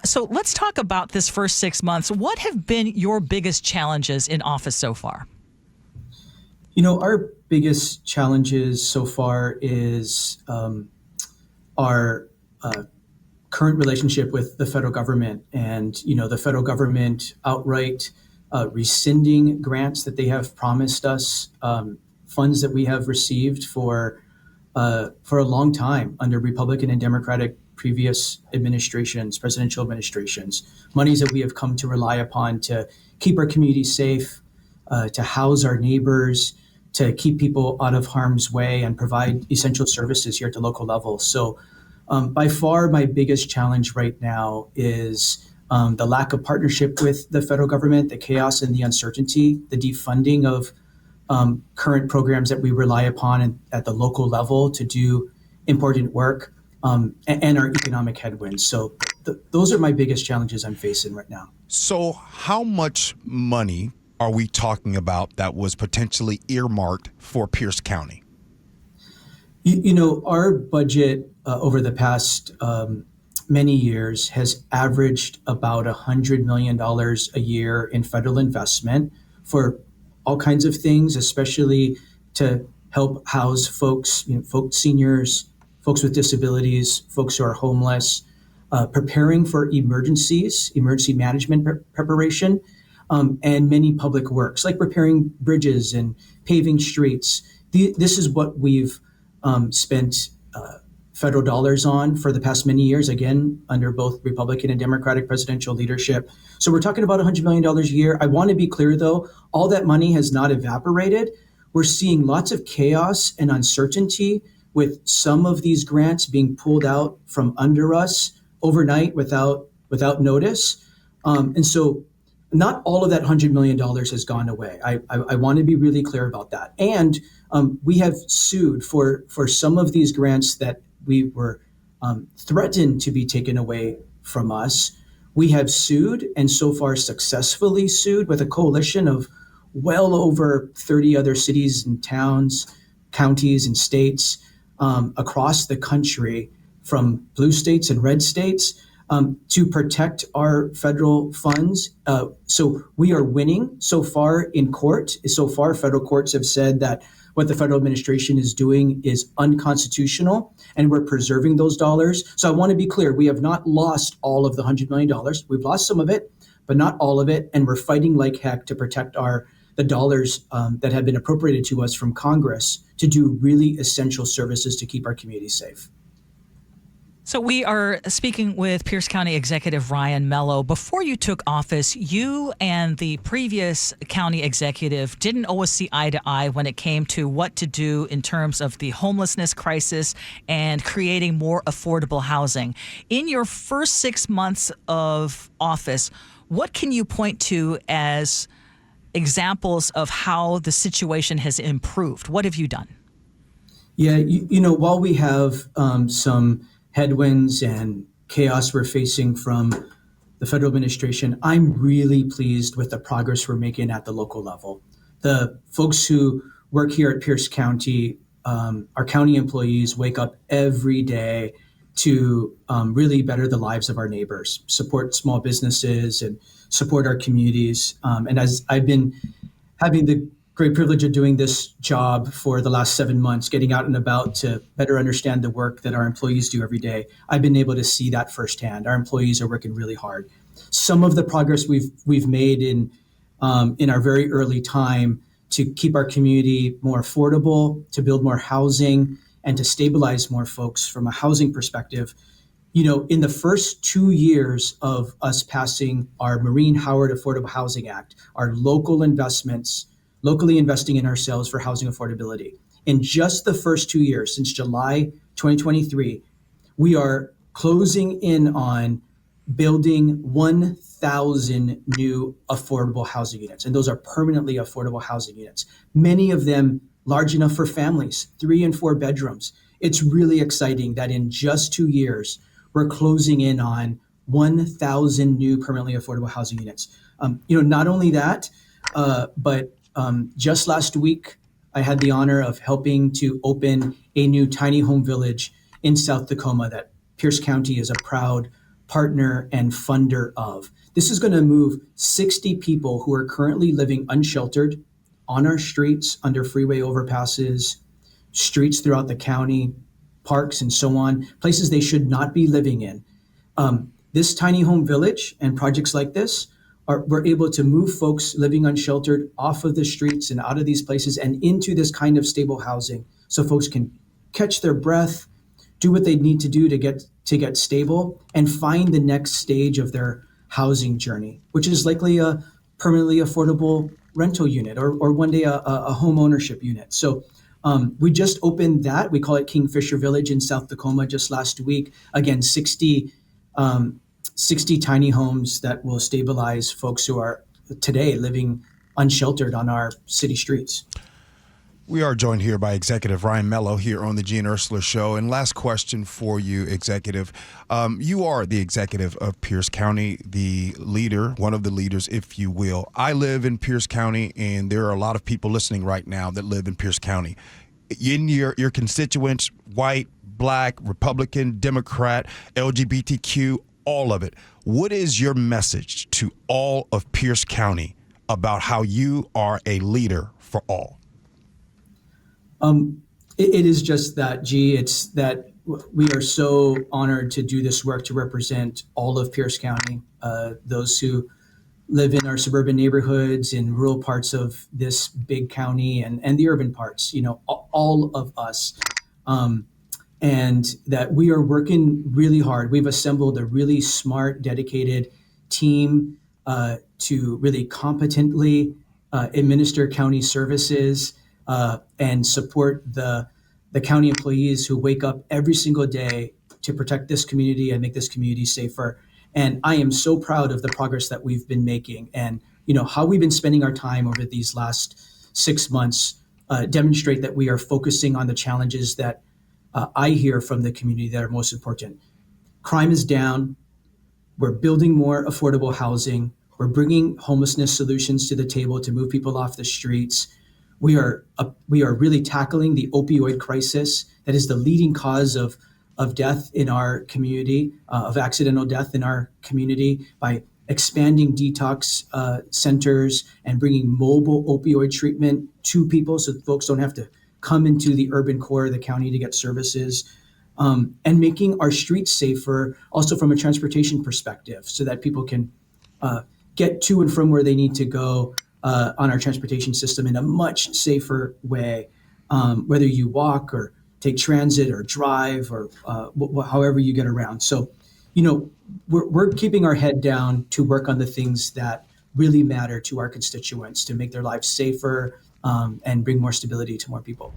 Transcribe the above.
So let's talk about this first 6 months. What have been your biggest challenges in office so far? Our biggest challenges so far is our current relationship with the federal government, and the federal government outright rescinding grants that they have promised us, funds that we have received for a long time under Republican and Democratic previous administrations, presidential administrations, monies that we have come to rely upon to keep our community safe, to house our neighbors, to keep people out of harm's way and provide essential services here at the local level. So by far, my biggest challenge right now is the lack of partnership with the federal government, the chaos and the uncertainty, the defunding of current programs that we rely upon at the local level to do important work, and our economic headwinds. So those are my biggest challenges I'm facing right now. So how much money are we talking about that was potentially earmarked for Pierce County? Our budget over the past many years has averaged about $100 million a year in federal investment for all kinds of things, especially to help house folks, seniors, folks with disabilities, folks who are homeless, preparing for emergencies, emergency management preparation, and many public works, like repairing bridges and paving streets. This is what we've spent federal dollars on for the past many years, again, under both Republican and Democratic presidential leadership. So we're talking about $100 million a year. I want to be clear, though, all that money has not evaporated. We're seeing lots of chaos and uncertainty with some of these grants being pulled out from under us overnight without notice. And so not all of that $100 million has gone away. I want to be really clear about that. And we have sued for some of these grants that we were threatened to be taken away from us. We have sued, and so far successfully sued, with a coalition of well over 30 other cities and towns, counties and states across the country, from blue states and red states, to protect our federal funds. So we are winning so far in court. So far, federal courts have said that what the federal administration is doing is unconstitutional, and we're preserving those dollars. So I want to be clear, we have not lost all of the $100 million. We've lost some of it, but not all of it. And we're fighting like heck to protect the dollars that have been appropriated to us from Congress to do really essential services to keep our communities safe. So we are speaking with Pierce County Executive Ryan Mello. Before you took office, you and the previous county executive didn't always see eye to eye when it came to what to do in terms of the homelessness crisis and creating more affordable housing. In your first 6 months of office, what can you point to as examples of how the situation has improved? What have you done? Yeah, while we have some headwinds and chaos we're facing from the federal administration, I'm really pleased with the progress we're making at the local level. The folks who work here at Pierce County, our county employees, wake up every day to really better the lives of our neighbors, support small businesses, and support our communities. And as I've been having the great privilege of doing this job for the last 7 months, getting out and about to better understand the work that our employees do every day, I've been able to see that firsthand. Our employees are working really hard. Some of the progress we've made in our very early time to keep our community more affordable, to build more housing, and to stabilize more folks from a housing perspective. In the first 2 years of us passing our Maureen Howard Affordable Housing Act, our locally investing in ourselves for housing affordability. In just the first 2 years, since July 2023, we are closing in on building 1,000 new affordable housing units. And those are permanently affordable housing units, many of them large enough for families, 3 and 4 bedrooms. It's really exciting that in just 2 years, we're closing in on 1,000 new permanently affordable housing units. Not only that, but just last week, I had the honor of helping to open a new tiny home village in South Tacoma that Pierce County is a proud partner and funder of. This is going to move 60 people who are currently living unsheltered on our streets, under freeway overpasses, streets throughout the county, parks, and so on, places they should not be living in. This tiny home village and projects like this we're able to move folks living unsheltered off of the streets and out of these places and into this kind of stable housing, so folks can catch their breath, do what they need to do to get stable, and find the next stage of their housing journey, which is likely a permanently affordable rental unit or one day a home ownership unit. So we just opened that. We call it Kingfisher Village in South Tacoma just last week. Again, 60 tiny homes that will stabilize folks who are today living unsheltered on our city streets. We are joined here by Executive Ryan Mello here on the Gee and Ursula Show. And last question for you, Executive. You are the executive of Pierce County, the leader, one of the leaders, if you will. I live in Pierce County, and there are a lot of people listening right now that live in Pierce County. In your constituents, white, black, Republican, Democrat, LGBTQ, all of it. What is your message to all of Pierce County about how you are a leader for all? It is just that, Gee. It's that we are so honored to do this work to represent all of Pierce County, those who live in our suburban neighborhoods, in rural parts of this big county, and the urban parts, all of us. And that we are working really hard. We've assembled a really smart, dedicated team to really competently administer county services and support the county employees who wake up every single day to protect this community and make this community safer. And I am so proud of the progress that we've been making, and how we've been spending our time over these last 6 months demonstrate that we are focusing on the challenges that I hear from the community that are most important. Crime is down. We're building more affordable housing. We're bringing homelessness solutions to the table to move people off the streets. We are really tackling the opioid crisis that is the leading cause of death in our community, of accidental death in our community, by expanding detox centers and bringing mobile opioid treatment to people so that folks don't have to come into the urban core of the county to get services, and making our streets safer also from a transportation perspective so that people can get to and from where they need to go on our transportation system in a much safer way, whether you walk or take transit or drive or however you get around. So, we're keeping our head down to work on the things that really matter to our constituents, to make their lives safer and bring more stability to more people.